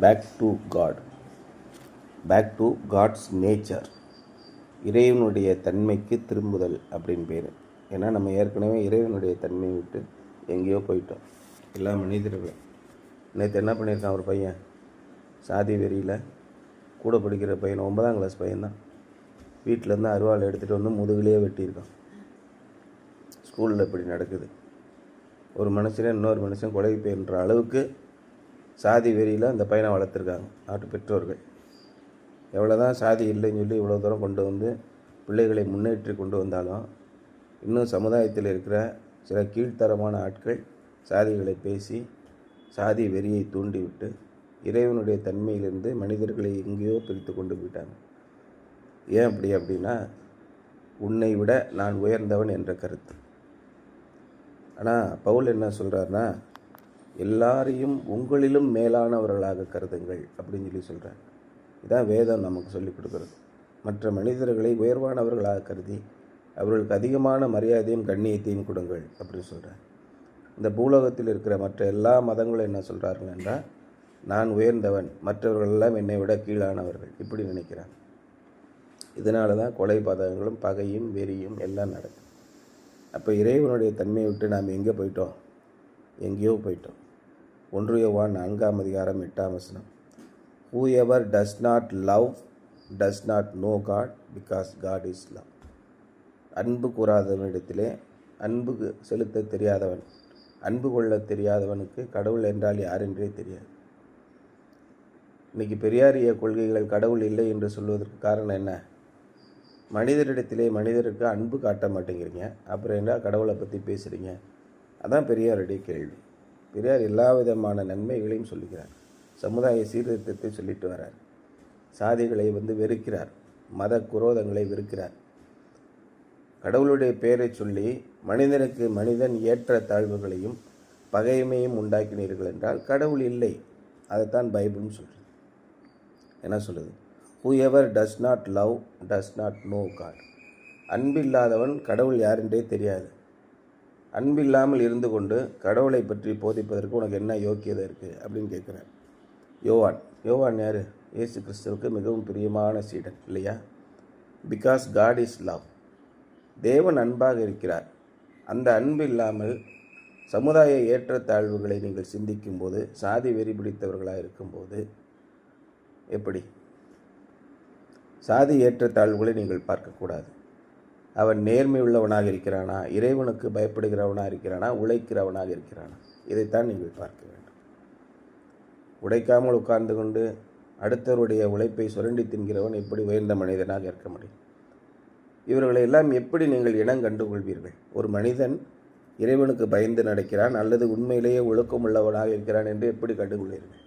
Back to God, back to God's nature, இறைவனுடைய தன்மைக்கு திரும்புதல் அப்படின்னு பேர். ஏன்னா நம்ம ஏற்கனவே இறைவனுடைய தன்மையை விட்டு எங்கேயோ போயிட்டோம். எல்லா மனிதர்களும் நேற்று என்ன பண்ணியிருக்கான், ஒரு பையன் சாதி வெறியில் கூட படிக்கிற பையன், 9ஆம் கிளாஸ் பையன்தான், வீட்டிலேருந்து அருவாள் எடுத்துகிட்டு வந்து முதுகுலேயே வெட்டியிருக்கான். ஸ்கூலில் இப்படி நடக்குது. ஒரு மனுஷனை இன்னொரு மனுஷன் கொலை பண்ணுற அளவுக்கு சாதி வெறியில் அந்த பையனை வளர்த்துருக்காங்க நாட்டு பெற்றோர்கள். எவ்வளோ தான் சாதி இல்லைன்னு சொல்லி இவ்வளோ தூரம் கொண்டு வந்து பிள்ளைகளை முன்னேற்றி கொண்டு வந்தாலும் இன்னும் சமுதாயத்தில் இருக்கிற சில கீழ்த்தரமான ஆட்கள் சாதிகளை பேசி சாதி வெறியை தூண்டிவிட்டு இறைவனுடைய தன்மையிலிருந்து மனிதர்களை எங்கேயோ பிரித்து கொண்டு போயிட்டாங்க. ஏன் அப்படின்னா உன்னை விட நான் உயர்ந்தவன் என்ற கருத்து. ஆனால் பவுல் என்ன சொல்கிறார்னா, எல்லாரையும் உங்களிலும் மேலானவர்களாக கருதுங்கள் அப்படின்னு சொல்லி சொல்கிறார். இதான் வேதம் நமக்கு சொல்லிக் கொடுக்குறது. மற்ற மனிதர்களை உயர்வானவர்களாக கருதி அவர்களுக்கு அதிகமான மரியாதையும் கண்ணியத்தையும் கொடுங்கள் அப்படின்னு சொல்கிறார். இந்த பூலோகத்தில் இருக்கிற மற்ற எல்லா மதங்களும் என்ன சொல்கிறார்கள் என்றால், நான் உயர்ந்தவன், மற்றவர்கள் எல்லாம் என்னை விட கீழானவர்கள் இப்படி நினைக்கிறாங்க. இதனால தான் கொலை பாதகங்களும் பகையும் வெறியும் எல்லாம் நடக்கும். அப்போ இறைவனுடைய தன்மையை விட்டு நாம் எங்கே போயிட்டோம்? எங்கேயோ போயிட்டோம். 1 யோவான் 4ஆம் அதிகாரம் 8ஆம் வசனம், whoever does not love does not know God because God is love. அன்பு கூறாதவனிடத்திலே அன்பு செலுத்த தெரியாதவன், அன்பு கொள்ள தெரியாதவனுக்கு கடவுள் என்றால் யார் என்றே தெரியாது. இன்றைக்கி பெரியாரிய கொள்கைகள் கடவுள் இல்லை என்று சொல்வதற்கு காரணம் என்ன? மனிதரிடத்திலே மனிதருக்கு அன்பு காட்ட மாட்டேங்கிறீங்க, அப்புறம் என்ன கடவுளை பற்றி பேசுகிறீங்க? அதான் பெரியாருடைய கேள்வி. பெரியார் எல்லா விதமான நன்மைகளையும் சொல்லுகிறார், சமுதாய சீர்திருத்தத்தை சொல்லிட்டு வரார், சாதிகளை வெறுக்கிறார், மத குரோதங்களை வெறுக்கிறார். கடவுளுடைய பெயரை சொல்லி மனிதனுக்கு மனிதன் ஏற்ற தாழ்வுகளையும் பகைமையும் உண்டாக்கினீர்கள் என்றால் கடவுள் இல்லை. அதைத்தான் பைபிள்னு சொல்கிறது. என்ன சொல்லுது? whoever does not love does not know God. அன்பில்லாதவன் கடவுள் யாரென்றே தெரியாது. அன்பில்லாமல் இருந்து கொண்டு கடவுளை பற்றி போதிப்பதற்கு உனக்கு என்ன யோக்கியதை இருக்குது அப்படின்னு கேட்குறார் யோவான் யார்? இயேசு கிறிஸ்துவுக்கு மிகவும் பிரியமான சீடன் இல்லையா? Because God is love. தேவன் அன்பாக இருக்கிறார். அந்த அன்பு இல்லாமல் சமுதாய ஏற்றத்தாழ்வுகளை நீங்கள் சிந்திக்கும்போது, சாதி வெறி பிடித்தவர்களாக இருக்கும்போது எப்படி? சாதி ஏற்றத்தாழ்வுகளை நீங்கள் பார்க்கக்கூடாது. அவன் நேர்மை உள்ளவனாக இருக்கிறானா, இறைவனுக்கு பயப்படுகிறவனாக இருக்கிறானா, உழைக்கிறவனாக இருக்கிறானா, இதைத்தான் நீங்கள் பார்க்க வேண்டும். உழைக்காமல் உட்கார்ந்து கொண்டு அடுத்தவருடைய உழைப்பை சுரண்டி தின்கிறவன் எப்படி உயர்ந்த மனிதனாக இருக்க முடியும்? இவர்களை எல்லாம் எப்படி நீங்கள் இனம் கண்டுகொள்வீர்கள்? ஒரு மனிதன் இறைவனுக்கு பயந்து நடக்கிறான் அல்லது உண்மையிலேயே ஒழுக்கம் உள்ளவனாக இருக்கிறான் என்று எப்படி கண்டுகொள்வீர்கள்?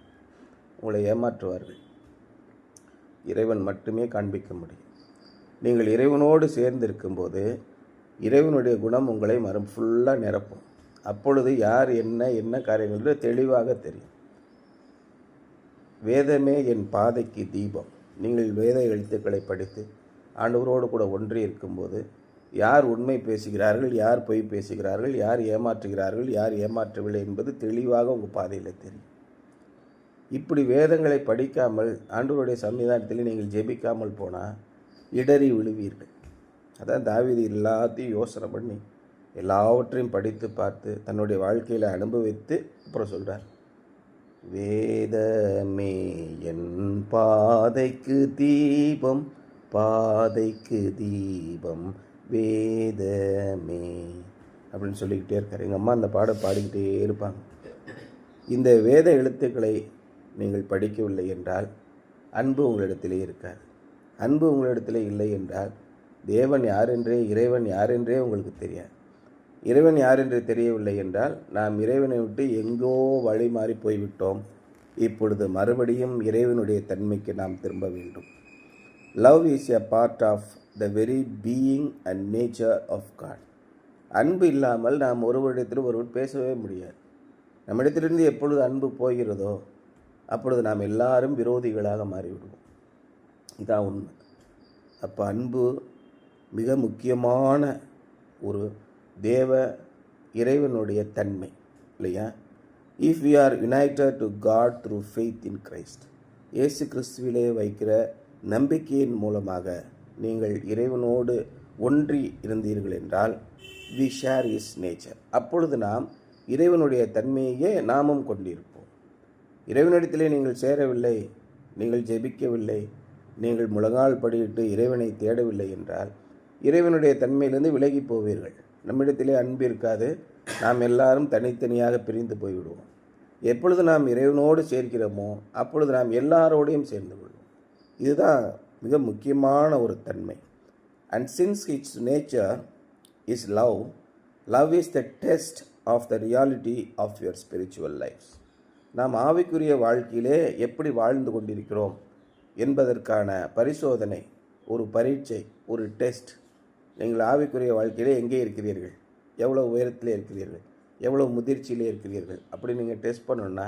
உங்களை ஏமாற்றுவார்கள். இறைவன் மட்டுமே காண்பிக்க முடியும். நீங்கள் இறைவனோடு சேர்ந்து இருக்கும்போது இறைவனுடைய குணம் உங்களை ஃபுல்லாக நிரப்பும். அப்பொழுது யார் என்ன காரியங்கள் தெளிவாக தெரியும். வேதமே என் பாதைக்கு தீபம். நீங்கள் வேத எழுத்துக்களை படித்து ஆண்டவரோடு கூட ஒன்றி இருக்கும்போது யார் உண்மை பேசுகிறார்கள், யார் பொய் பேசுகிறார்கள், யார் ஏமாற்றுகிறார்கள், யார் ஏமாற்றவில்லை என்பது தெளிவாக உங்கள் பாதையில் தெரியும். இப்படி வேதங்களை படிக்காமல் ஆண்டவருடைய சன்னிதானத்தில் நீங்கள் ஜெபிக்காமல் போனால் இடறி விழுவீர்கள். அதான் தாவீது எல்லாத்தையும் யோசனை பண்ணி எல்லாவற்றையும் படித்து பார்த்து தன்னுடைய வாழ்க்கையில் அனுபவித்து அப்புறம் சொல்கிறார், வேதமே என் பாதைக்கு தீபம், பாதைக்கு தீபம் வேதமே அப்படின்னு சொல்லிக்கிட்டே இருக்கார். எங்கள் அம்மா அந்த பாடிக்கிட்டே இருப்பாங்க. இந்த வேத எழுத்துக்களை நீங்கள் படிக்கவில்லை என்றால் அன்பு உங்களிடத்திலே இருக்காது. அன்பு உங்களிடத்திலே இல்லை என்றால் தேவன் யாரென்றே, இறைவன் யாரென்றே உங்களுக்கு தெரியாது. இறைவன் யாரென்று தெரியவில்லை என்றால் நாம் இறைவனை விட்டு எங்கோ வழி மாறி போய்விட்டோம். இப்பொழுது மறுபடியும் இறைவனுடைய தன்மைக்கு நாம் திரும்ப வேண்டும். Love is a part of the very being and nature of God. அன்பு இல்லாமல் நாம் ஒருவரிடத்தில் ஒருவர் பேசவே முடியாது. நம்மிடத்திலிருந்து எப்பொழுது அன்பு போகிறதோ அப்பொழுது நாம் எல்லாரும் விரோதிகளாக மாறிவிடுவோம். இதான் உண்மை. அப்போ அன்பு மிக முக்கியமான ஒரு இறைவனுடைய தன்மை இல்லையா? If we are united to God through faith in Christ, இயேசு கிறிஸ்துவிலே வைக்கிற நம்பிக்கையின் மூலமாக நீங்கள் இறைவனோடு ஒன்றி இருந்தீர்கள் என்றால் வி ஷேர் இஸ் நேச்சர். அப்பொழுது நாம் இறைவனுடைய தன்மையே நாமும் கொண்டிருப்போம். இறைவனிடத்திலே நீங்கள் சேரவில்லை, நீங்கள் ஜெபிக்கவில்லை, நீங்கள் முழங்கால் படியிட்டு இறைவனை தேடவில்லை என்றால் இறைவனுடைய தன்மையிலிருந்து விலகி போவீர்கள். நம்மிடத்திலே அன்பு இருக்காது, நாம் எல்லாரும் தனித்தனியாக பிரிந்து போய்விடுவோம். எப்பொழுது நாம் இறைவனோடு சேர்க்கிறோமோ அப்பொழுது நாம் எல்லாரோடையும் சேர்ந்து கொள்வோம். இதுதான் மிக முக்கியமான ஒரு தன்மை. And since its nature is love, love is the test of the reality of your spiritual life. நாம் ஆவிக்குரிய வாழ்க்கையிலே எப்படி வாழ்ந்து கொண்டிருக்கிறோம் என்பதற்கான பரிசோதனை, ஒரு பரீட்சை, ஒரு டெஸ்ட். நீங்கள் ஆவிக்குரிய வாழ்க்கையிலே எங்கே இருக்கிறீர்கள், எவ்வளோ உயரத்திலே இருக்கிறீர்கள், எவ்வளோ முதிர்ச்சியிலே இருக்கிறீர்கள், அப்படி நீங்கள் டெஸ்ட் பண்ணணுன்னா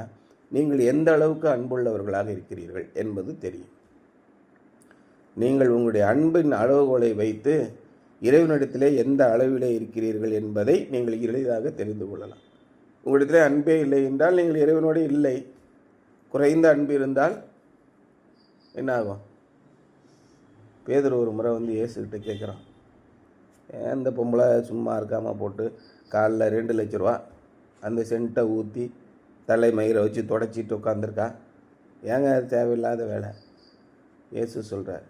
நீங்கள் எந்த அளவுக்கு அன்புள்ளவர்களாக இருக்கிறீர்கள் என்பது தெரியும். நீங்கள் உங்களுடைய அன்பின் அளவுகோலை வைத்து இறைவனிடத்திலே எந்த அளவிலே இருக்கிறீர்கள் என்பதை நீங்கள் எளிதாக தெரிந்து கொள்ளலாம். உங்களிடத்திலே அன்பே இல்லை என்றால் நீங்கள் இறைவனோடு இல்லை. குறைந்த அன்பு இருந்தால் என்ன ஆகும்? பேதுரு ஒரு முறை வந்து இயேசுகிட்ட கேட்குறான், அந்த பொம்பளை சும்மா இருக்காமல் போட்டு காலில் 2 லட்ச ரூபா அந்த சென்ட்டை ஊற்றி தலை மயிரை வச்சு தொடச்சிட்டு உட்காந்துருக்கா, ஏங்க அது தேவையில்லாத வேலை. இயேசு சொல்கிறார்,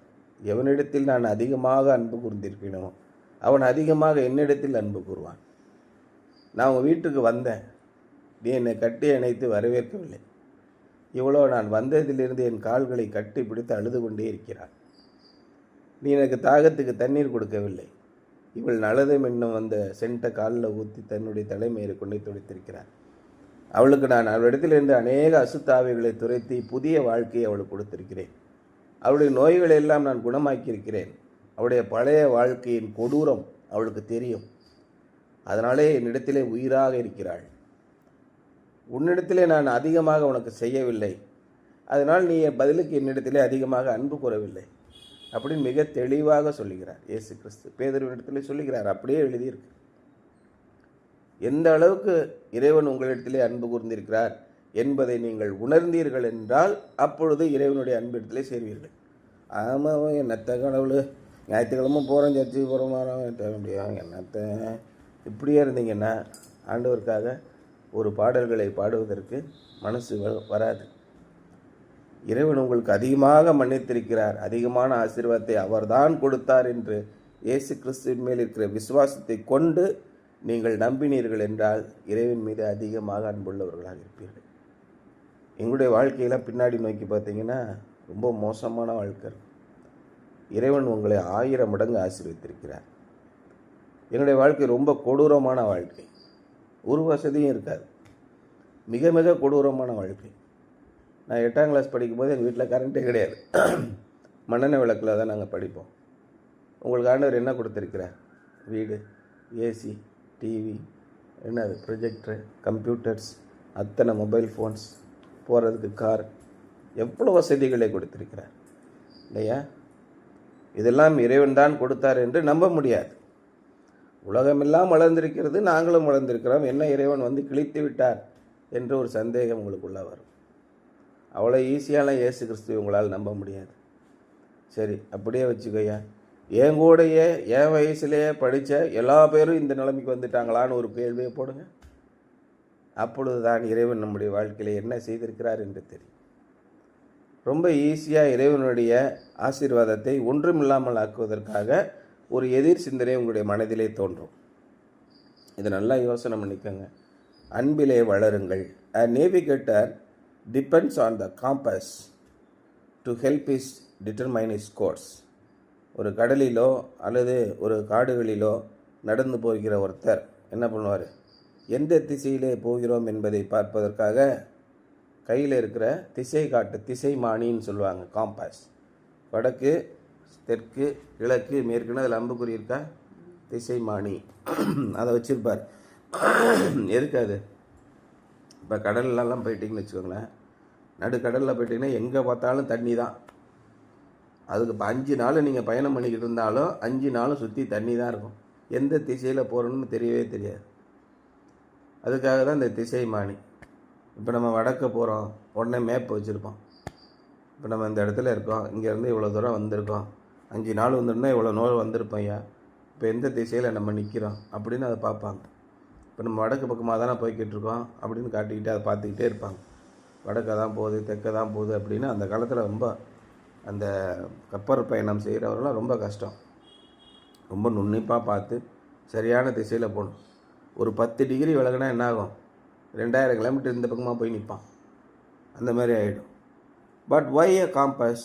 எவனிடத்தில் நான் அதிகமாக அன்பு கூர்ந்திருக்கணுமோ அவன் அதிகமாக என்னிடத்தில் அன்பு கூறுவான். நான் உங்கள் வீட்டுக்கு வந்தேன், நீ என்னை கட்டி அணைத்து வரவேற்கவில்லை. இவ்வளோ நான் வந்ததிலிருந்து என் கால்களை கட்டி பிடித்து அழுது கொண்டே இருக்கிறான். நீ எனக்கு தாகத்துக்கு தண்ணீர் கொடுக்கவில்லை. இவள் நலதம் என்னும் அந்த சென்ட்டை காலில் ஊற்றி தன்னுடைய தலைமையை கொண்டே துடைத்திருக்கிறார். அவளுக்கு நான் அவளிடத்திலிருந்து அநேக அசுத்தாவைகளை துரைத்தி புதிய வாழ்க்கையை அவளுக்கு கொடுத்திருக்கிறேன். அவளுடைய நோய்களை எல்லாம் நான் குணமாக்கியிருக்கிறேன். அவளுடைய பழைய வாழ்க்கையின் கொடூரம் அவளுக்கு தெரியும். அதனாலே என்னிடத்திலே உயிராக இருக்கிறாள். உன்னிடத்திலே நான் அதிகமாக உனக்கு செய்யவில்லை, அதனால் நீ பதிலுக்கு என்னிடத்திலே அதிகமாக அன்பு கூறவில்லை அப்படின்னு மிக தெளிவாக சொல்லுகிறார் இயேசு கிறிஸ்து. பேதுருவினிடத்திலே சொல்லுகிறார், அப்படியே எழுதியிருக்கு. எந்த அளவுக்கு இறைவன் உங்களிடத்திலே அன்பு கூர்ந்திருக்கிறார் என்பதை நீங்கள் உணர்ந்தீர்கள் என்றால் அப்பொழுது இறைவனுடைய அன்பிடத்திலே சேர்வீர்கள். ஆமாம், என்னத்தை கடவுள் ஞாயிற்றுக்கிழமை போகிறோம், சர்ச்சுக்கு போகிறோம், முடியும், என்னத்தை இப்படியே இருந்தீங்கன்னா ஆண்டவருக்காக ஒரு பாடல்களை பாடுவதற்கு மனசு வராது. இறைவன் உங்களுக்கு அதிகமாக மன்னித்திருக்கிறார், அதிகமான ஆசீர்வாதத்தை அவர்தான் கொடுத்தார் என்று இயேசு கிறிஸ்துவின் மேல் இருக்கிற விசுவாசத்தை கொண்டு நீங்கள் நம்பினீர்கள் என்றால் இறைவன் மீது அதிகமாக அன்புள்ளவர்களாக இருப்பீர்கள். எங்களுடைய வாழ்க்கையெல்லாம் பின்னாடி நோக்கி பார்த்தீங்கன்னா ரொம்ப மோசமான வாழ்க்கை. இறைவன் உங்களை 1000 மடங்கு ஆசீர்வதித்திருக்கிறார். எங்களுடைய வாழ்க்கை ரொம்ப கொடூரமான வாழ்க்கை, ஒரு வசதியும் இருக்காது, மிக மிக கொடூரமான வாழ்க்கை. நான் 8ஆம் கிளாஸ் படிக்கும்போது எங்கள் வீட்டில் கரண்ட்டே கிடையாது, மண்ணெண்ணெய் விளக்கில் தான் நாங்கள் படிப்போம். உங்களுக்கு ஆண்டவர் என்ன கொடுத்துருக்கிறார்? வீடு, ஏசி, டிவி, என்னது ப்ரொஜெக்டரு, கம்ப்யூட்டர்ஸ், அத்தனை மொபைல் ஃபோன்ஸ், போகிறதுக்கு கார், எவ்வளோ வசதிகளை கொடுத்திருக்கிறார் இல்லையா? இதெல்லாம் இறைவன் தான் கொடுத்தார் என்று நம்ப முடியாது. உலகமெல்லாம் வளர்ந்திருக்கிறது, நாங்களும் வளர்ந்திருக்கிறோம், என்ன இறைவன் வந்து கிழித்து விட்டார் என்ற ஒரு சந்தேகம் உங்களுக்குள்ளே வரும். அவ்வளோ ஈஸியான இயேசு கிறிஸ்துவை உங்களால் நம்ப முடியாது. சரி, அப்படியே வச்சுக்கோயா, என் கூடையே என் வயசுலேயே படித்த எல்லா பேரும் இந்த நிலைமைக்கு வந்துட்டாங்களான்னு ஒரு கேள்வியை போடுங்க. அப்பொழுது தான் இறைவன் நம்முடைய வாழ்க்கையில் என்ன செய்திருக்கிறார் என்று தெரியும். ரொம்ப ஈஸியாக இறைவனுடைய ஆசீர்வாதத்தை ஒன்றுமில்லாமல் ஆக்குவதற்காக ஒரு எதிர் சிந்தனை உங்களுடைய மனதிலே தோன்றும். இதை நல்லா யோசனை பண்ணிக்கோங்க. அன்பிலே வளருங்கள். A navigator depends on the compass to help his determine his course. ஒரு கடலிலோ அல்லது ஒரு காடுகளிலோ நடந்து போகிற ஒருத்தர் என்ன பண்ணுவார்? எந்த திசையிலே போகிறோம் என்பதை பார்ப்பதற்காக கையில் இருக்கிற திசை காட்டு, திசைமானின்னு சொல்லுவாங்க, காம்பாஸ். வடக்கு, தெற்கு, கிழக்கு, மேற்குன்னு அதில் அம்புக்குறி இருக்கா, திசைமானி, அதை வச்சுருப்பார். எதுக்கு அது? இப்போ கடல்லலாம் போயிட்டிங்கன்னு வச்சுக்கோங்களேன், நடுக்கடலில் போயிட்டிங்கன்னா எங்கே பார்த்தாலும் தண்ணி தான். அதுக்கு இப்போ 5 நாள் நீங்கள் பயணம் பண்ணிக்கிட்டு இருந்தாலும் 5 நாளும் சுற்றி தண்ணி தான் இருக்கும். எந்த திசையில் போகிறோன்னு தெரியவே தெரியாது. அதுக்காக தான் இந்த திசைமானி. இப்போ நம்ம வடக்க போகிறோம், உடனே மேப் வச்சுருப்போம். இப்போ நம்ம இந்த இடத்துல இருக்கோம், இங்கேருந்து இவ்வளோ தூரம் வந்திருக்கோம், 5 நாள் வந்துருந்தால் இவ்வளோ நூறு வந்திருப்போம் ஐயா, இப்போ எந்த திசையில் நம்ம நிற்கிறோம் அப்படின்னு அதை பார்ப்பாங்க. இப்போ நம்ம வடக்கு பக்கமாக தானே போய்கிட்டு இருக்கோம் அப்படின்னு காட்டிக்கிட்டு அதை பார்த்துக்கிட்டே இருப்பாங்க. வடக்க தான் போகுது, தெற்க தான் போகுது அப்படின்னு. அந்த காலத்தில் ரொம்ப அந்த கப்பல் பயணம் செய்கிறவரெல்லாம் ரொம்ப கஷ்டம். ரொம்ப நுண்ணிப்பாக பார்த்து சரியான திசையில் போகணும். ஒரு 10 டிகிரி விலகுனா என்ன ஆகும்? 2000 கிலோமீட்டர் இந்த பக்கமாக போய் நிற்பான். அந்த மாதிரி ஆகிடும். But why a compass?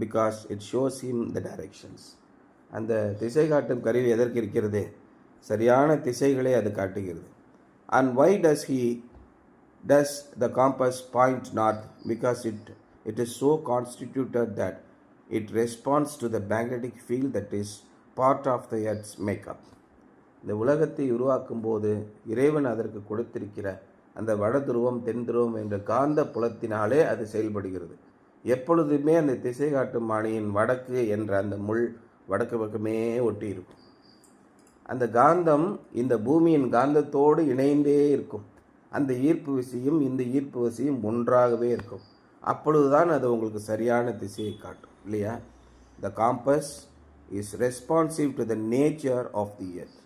Because it shows him the directions. அந்த திசை காட்டும் கருவி எதற்கு இருக்கிறது? சரியான திசைகளை அது காட்டுகிறது. And why does the compass point north? Because it is so constituted that it responds to the magnetic field that is part of the earth's makeup. இந்த உலகத்தை உருவாக்கும் போது இறைவன் அதற்கு கொடுத்திருக்கிற அந்த வட துருவம் தென் துருவம் என்ற காந்த புலத்தினாலே அது செயல்படுகிறது. எப்பொழுதுமே அந்த திசை காட்டும் மானியின் வடக்கு என்ற அந்த முள் வடக்கு பக்கமே ஒட்டி இருக்கும். அந்த காந்தம் இந்த பூமியின் காந்தத்தோடு இணைந்தே இருக்கும். அந்த ஈர்ப்பு விசையும் இந்த ஈர்ப்பு விசையும் ஒன்றாகவே இருக்கும். அப்பொழுதுதான் அது உங்களுக்கு சரியான திசையை காட்டும், இல்லையா? The compass is responsive to the nature of the earth.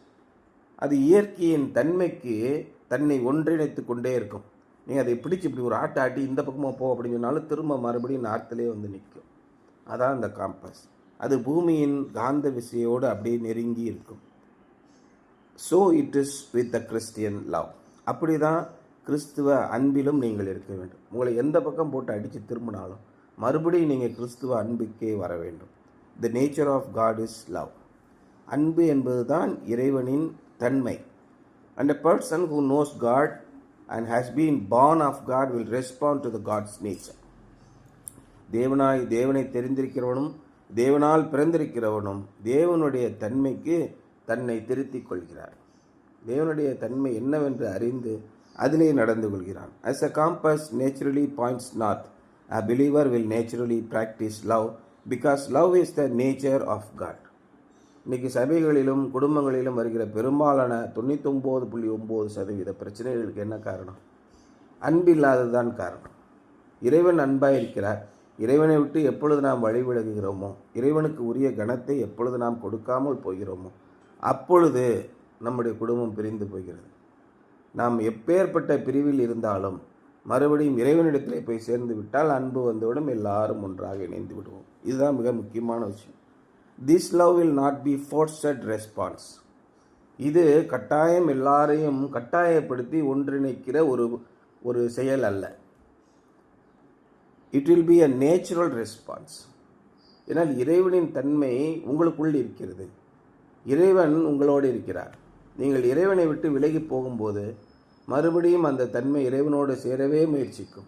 அது இயற்கையின் தன்மைக்கு தன்னை ஒன்றிணைத்து கொண்டே இருக்கும். நீங்கள் அதை பிடிச்சி இப்படி ஒரு ஆட்டி இந்த பக்கமாக போ அப்படின்னு சொன்னாலும் திரும்ப மறுபடியும் நார்த்திலே வந்து நிற்கும். அதான் அந்த காம்பஸ். அது பூமியின் காந்த விசையோடு அப்படியே நெருங்கி இருக்கும். So it is with the Christian love. அப்படி தான் கிறிஸ்துவ அன்பிலும் நீங்கள் இருக்க வேண்டும். உங்களை எந்த பக்கம் போட்டு அடித்து திரும்பினாலும் மறுபடியும் நீங்கள் கிறிஸ்துவ அன்புக்கே வர வேண்டும். The nature of God is love. அன்பு என்பது தான் இறைவனின் தன்மை. And a person who knows God and has been born of God will respond to the God's nature. தேவனை தெரிந்திருக்கிறவனும் தேவனால் பிறந்திருக்கிறவனும் தேவனுடைய தன்மைக்கு தன்னை திருத்திக் கொள்கிறார். தேவனுடைய தன்மை என்னவென்று அறிந்து அதிலே நடந்து கொள்கிறான். As a compass naturally points north, a believer will naturally practice love because love is the nature of God. இன்றைக்கி சபைகளிலும் குடும்பங்களிலும் வருகிற பெரும்பாலான 99.9% பிரச்சனைகளுக்கு என்ன காரணம்? அன்பில்லாதது தான் காரணம். இறைவன் அன்பாக இருக்கிறார். இறைவனை விட்டு எப்பொழுது நாம் வழிவிலகுகிறோமோ, இறைவனுக்கு உரிய கணத்தை எப்பொழுது நாம் கொடுக்காமல் போகிறோமோ, அப்பொழுது நம்முடைய குடும்பம் பிரிந்து போகிறது. நாம் எப்பேற்பட்ட பிரிவில் இருந்தாலும் மறுபடியும் இறைவனிடத்திலே போய் சேர்ந்து விட்டால் அன்பு வந்துவிடும், எல்லாரும் ஒன்றாக இணைந்து விடுவோம். இதுதான் மிக முக்கியமான விஷயம். This love will not be forced response. இது கட்டாயம் எல்லாரையும் கட்டாயப்படுத்தி ஒன்றிணைக்கிற ஒரு செயல் அல்ல. It will be a natural response. ஏன்னால் இறைவனின் தன்மை உங்களுக்குள் இருக்கிறது. இறைவன் உங்களோடு இருக்கிறார். நீங்கள் இறைவனை விட்டு விலகி போகும்போது மறுபடியும் அந்த தன்மை இறைவனோடு சேரவே முயற்சிக்கும்.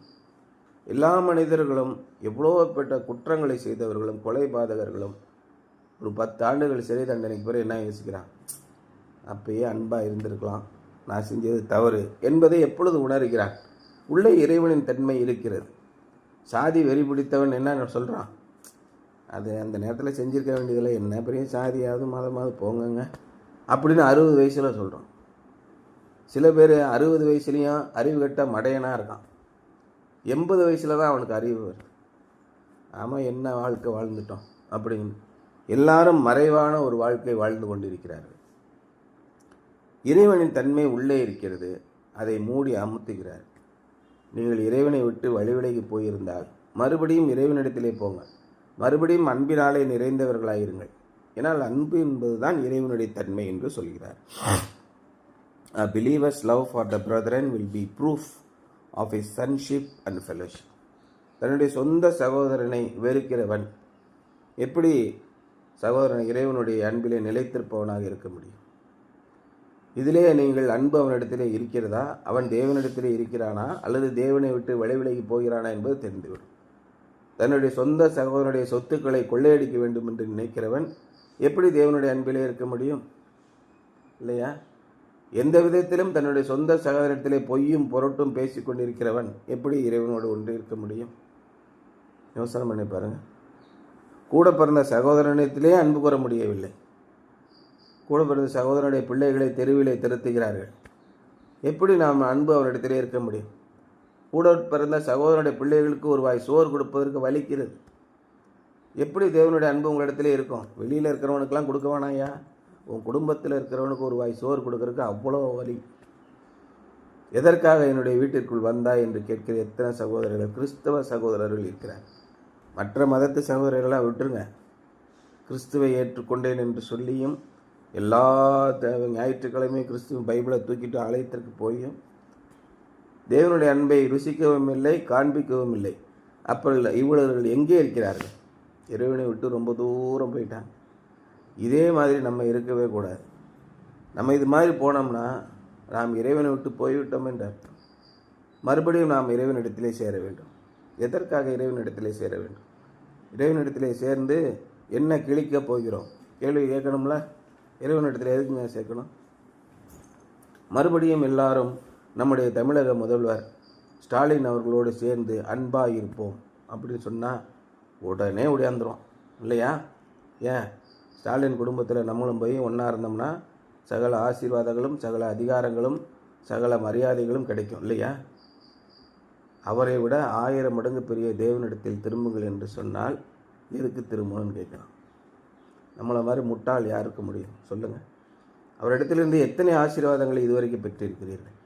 எல்லா மனிதர்களும் எவ்வளோப்பட்ட குற்றங்களை செய்தவர்களும் கொலைபாதகர்களும் ஒரு 10 ஆண்டுகள் சிறை தண்டனைக்கு பிறகு என்ன யோசிக்கிறான்? அப்பயே அன்பாக இருந்திருக்கலாம், நான் செஞ்சது தவறு என்பதை எப்பொழுது உணர்கிறான்? உள்ளே இறைவனின் தன்மை இருக்கிறது. சாதி வெறி பிடித்தவன் என்ன சொல்கிறான்? அது அந்த நேரத்தில் செஞ்சுருக்க வேண்டியதில் என்ன பெரிய சாதியாவது மதமாவது போங்கங்க அப்படின்னு 60 வயசில் சொல்கிறோம். சில பேர் 60 வயசுலேயும் அறிவு கட்ட மடையனாக இருக்கான். 80 வயசில் தான் அவனுக்கு அறிவு வருது. ஆமாம், என்ன வாழ்க்கை வாழ்ந்துட்டோம் அப்படின்னு எல்லாரும் மறைவான ஒரு வாழ்க்கை வாழ்ந்து கொண்டிருக்கிறார்கள். இறைவனின் தன்மை உள்ளே இருக்கிறது, அதை மூடி அமுத்துகிறார். நீங்கள் இறைவனை விட்டு வழிவிலகி போயிருந்தால் மறுபடியும் இறைவனிடத்திலே போங்க. மறுபடியும் அன்பினாலே நிறைந்தவர்களாயிருங்கள். ஏன்னால் அன்பு என்பது தான் இறைவனுடைய தன்மை என்று சொல்கிறார். A believer's love for the brethren will be proof of his sonship and fellowship. தன்னுடைய சொந்த சகோதரனை வெறுக்கிறவன் எப்படி சகோதரன் இறைவனுடைய அன்பிலே நிலைத்திருப்பவனாக இருக்க முடியும்? இதிலே நீங்கள் அன்பு அவனிடத்திலே இருக்கிறதா, அவன் தேவனிடத்திலே இருக்கிறானா, அல்லது தேவனை விட்டு விலகி போகிறானா என்பது தெரிந்துவிடும். தன்னுடைய சொந்த சகோதரனுடைய சொத்துக்களை கொள்ளையடிக்க வேண்டும் என்று நினைக்கிறவன் எப்படி தேவனுடைய அன்பிலே இருக்க முடியும்? இல்லையா? எந்த விதத்திலும் தன்னுடைய சொந்த சகோதரத்திலே பொய்யும் பொருட்டும் பேசி கொண்டிருக்கிறவன் எப்படி இறைவனோடு ஒன்று இருக்க முடியும்? யோசனை பண்ணி பாருங்கள். கூட பிறந்த சகோதரனிடத்திலே அன்பு கூற முடியவில்லை. கூட பிறந்த சகோதரனுடைய பிள்ளைகளை தெருவிலே திருத்துகிறார்கள். எப்படி நாம் அன்பு அவரிடத்திலே இருக்க முடியும்? கூட பிறந்த சகோதரனுடைய பிள்ளைகளுக்கு ஒரு வாய் சோறு கொடுப்பதற்கு வலிக்கிறது. எப்படி தேவனுடைய அன்பு உங்களிடத்திலே இருக்கும்? வெளியில் இருக்கிறவனுக்கெல்லாம் கொடுக்க வேணாயா, உன் குடும்பத்தில் இருக்கிறவனுக்கு ஒரு வாய் சோறு கொடுக்கறதுக்கு அவ்வளோ வலி. எதற்காக என்னுடைய வீட்டிற்குள் வந்தாய் என்று கேட்கிற எத்தனை சகோதரர்கள், கிறிஸ்தவ சகோதரர்கள் இருக்கிறார். மற்ற மதத்து சகோதரர்களாக விட்டுருங்க. கிறிஸ்துவை ஏற்றுக்கொண்டேன் என்று சொல்லியும் எல்லா ஞாயிற்றுக்கிழமையும் கிறிஸ்துவ பைபிளை தூக்கிட்டு ஆலயத்திற்கு போயும் தேவனுடைய அன்பை ருசிக்கவும் இல்லை, காண்பிக்கவும் இல்லை. அப்போ இவ்வளவர்கள் எங்கே இருக்கிறார்கள்? இறைவனை விட்டு ரொம்ப தூரம் போயிட்டாங்க. இதே மாதிரி நம்ம இருக்கவே கூடாது. நம்ம இது மாதிரி போனோம்னா நாம் இறைவனை விட்டு போய்விட்டோம் என்று அர்த்தம். மறுபடியும் நாம் இறைவனிடத்திலே சேர வேண்டும். எதற்காக இறைவனிடத்திலே சேர வேண்டும்? இறைவனிடத்திலே சேர்ந்து என்ன கிழிக்க போகிறோம்? கேள்வி கேட்கணும்ல. இறைவனிடத்தில் எதுக்குங்க சேர்க்கணும்? மறுபடியும் எல்லாரும் நம்முடைய தமிழக முதல்வர் ஸ்டாலின் அவர்களோடு சேர்ந்து அன்பாக இருப்போம் அப்படின்னு சொன்னால் உடனே ஓடியாந்துடும் இல்லையா? ஏன் ஸ்டாலின் குடும்பத்தில் நம்மளும் போய் ஒன்றா இருந்தோம்னா சகல ஆசீர்வாதங்களும் சகல அதிகாரங்களும் சகல மரியாதைகளும் கிடைக்கும் இல்லையா? அவரை விட 1000 மடங்கு பெரிய தேவனிடத்தில் திரும்புங்கள் என்று சொன்னால் எதுக்கு திரும்பணும்னு கேட்கலாம். நம்மளை மாதிரி முட்டாள் யாருக்கு முடியும் சொல்லுங்கள்? அவரிடத்திலிருந்து எத்தனை ஆசீர்வாதங்களை இதுவரைக்கும் பெற்றிருக்கிறீர்கள்?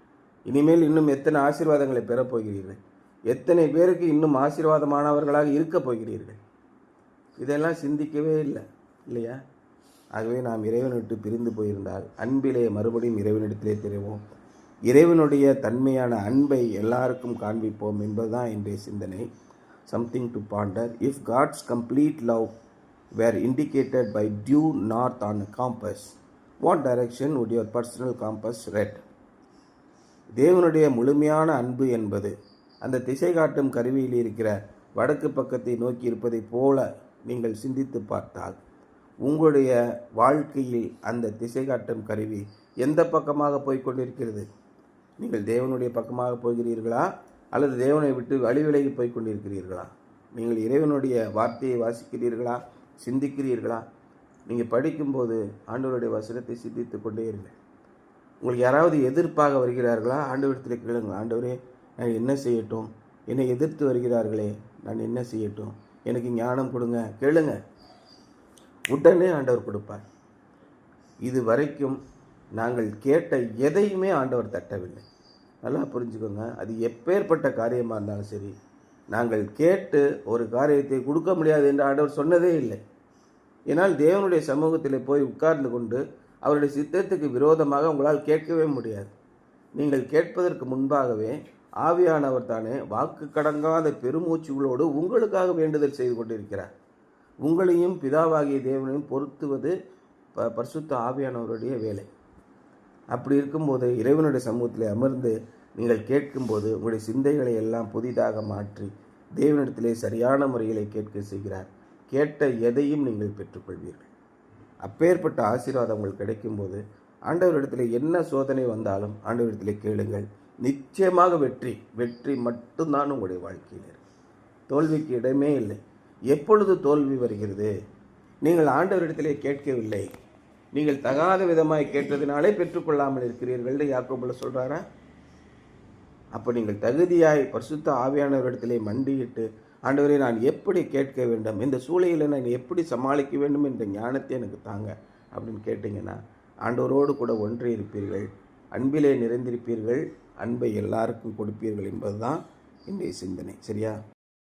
இனிமேல் இன்னும் எத்தனை ஆசீர்வாதங்களை பெறப்போகிறீர்கள்? எத்தனை பேருக்கு இன்னும் ஆசீர்வாதமானவர்களாக இருக்கப் போகிறீர்கள்? இதெல்லாம் சிந்திக்கவே இல்லை இல்லையா? ஆகவே நாம் இறைவனை விட்டு பிரிந்து போயிருந்தால் அன்பிலே மறுபடியும் இறைவனிடத்திலே தெரிவோம். இறைவனுடைய தன்மையான அன்பை எல்லாருக்கும் காண்பிப்போம் என்பதுதான் இன்றைய சிந்தனை. Something to ponder. If God's complete love were indicated by due north on a compass, what direction would your personal compass read? தேவனுடைய முழுமையான அன்பு என்பது அந்த திசை காட்டும் கருவியில் இருக்கிற வடக்கு பக்கத்தை நோக்கி இருப்பதை போல நீங்கள் சிந்தித்து பார்த்தால் உங்களுடைய வாழ்க்கையில் அந்த திசை காட்டும் கருவி எந்த பக்கமாக போய்கொண்டிருக்கிறது? நீங்கள் தேவனுடைய பக்கமாக போகிறீர்களா அல்லது தேவனை விட்டு வழிவிலகி போய்கொண்டிருக்கிறீர்களா? நீங்கள் இறைவனுடைய வார்த்தையை வாசிக்கிறீர்களா, சிந்திக்கிறீர்களா? நீங்கள் படிக்கும்போது ஆண்டவருடைய வசனத்தை சிந்தித்து கொண்டே இருங்கள். உங்களுக்கு யாராவது எதிர்ப்பாக வருகிறார்களா? ஆண்டவரிடத்தில் கேளுங்க. ஆண்டவரே, நான் என்ன செய்யட்டும்? என்னை எதிர்த்து வருகிறார்களே, நான் என்ன செய்யட்டும்? எனக்கு ஞானம் கொடுங்க. கேளுங்க, உடனே ஆண்டவர் கொடுப்பார். இது வரைக்கும் நாங்கள் கேட்ட எதையுமே ஆண்டவர் தட்டவில்லை. நல்லா புரிஞ்சுக்கோங்க. அது எப்பேற்பட்ட காரியமாக இருந்தாலும் சரி, நாங்கள் கேட்டு ஒரு காரியத்தை கொடுக்க முடியாது என்று ஆண்டவர் சொன்னதே இல்லை. ஏன்னால் தேவனுடைய சமூகத்தில் போய் உட்கார்ந்து கொண்டு அவருடைய சித்தத்துக்கு விரோதமாக உங்களால் கேட்கவே முடியாது. நீங்கள் கேட்பதற்கு முன்பாகவே ஆவியானவர் தானே வாக்கு கடங்காத பெருமூச்சுகளோடு உங்களுக்காக வேண்டுதல் செய்து கொண்டிருக்கிறார். உங்களையும் பிதாவாகிய தேவனையும் பொருத்துவது பரிசுத்த ஆவியானவருடைய வேலை. அப்படி இருக்கும்போது இறைவனுடைய சமூகத்தில் அமர்ந்து நீங்கள் கேட்கும்போது உங்களுடைய சிந்தைகளை எல்லாம் புதிதாக மாற்றி தேவனிடத்திலே சரியான முறைகளை கேட்க செய்கிறார். கேட்ட எதையும் நீங்கள் பெற்றுக்கொள்வீர்கள். அப்பேற்பட்ட ஆசீர்வாதம் உங்களுக்கு கிடைக்கும்போது ஆண்டவரிடத்தில் என்ன சோதனை வந்தாலும் ஆண்டவரிடத்தில் கேளுங்கள். நிச்சயமாக வெற்றி மட்டும்தான் உங்களுடைய வாழ்க்கையில் இருக்கு. தோல்விக்கு இடமே இல்லை. எப்பொழுது தோல்வி வருகிறது? நீங்கள் ஆண்டவரிடத்திலே கேட்கவில்லை, நீங்கள் தகாத விதமாய் கேட்டதினாலே பெற்றுக்கொள்ளாமல் இருக்கிறீர்கள் யாக்கோபுல சொல்கிறாரா? அப்போ நீங்கள் தகுதியாய் பரிசுத்த ஆவியானவரிடத்திலே மண்டியிட்டு, ஆண்டவரே, நான் எப்படி கேட்க வேண்டும், இந்த சூழ்நிலையில் நான் எப்படி சமாளிக்க வேண்டும் என்ற ஞானத்தை எனக்கு தாங்க அப்படின்னு கேட்டிங்கன்னா ஆண்டவரோடு கூட ஒன்றி இருப்பீர்கள், அன்பிலே நிறைந்திருப்பீர்கள், அன்பை எல்லாருக்கும் கொடுப்பீர்கள் என்பதுதான் இன்றைய சிந்தனை. சரியா?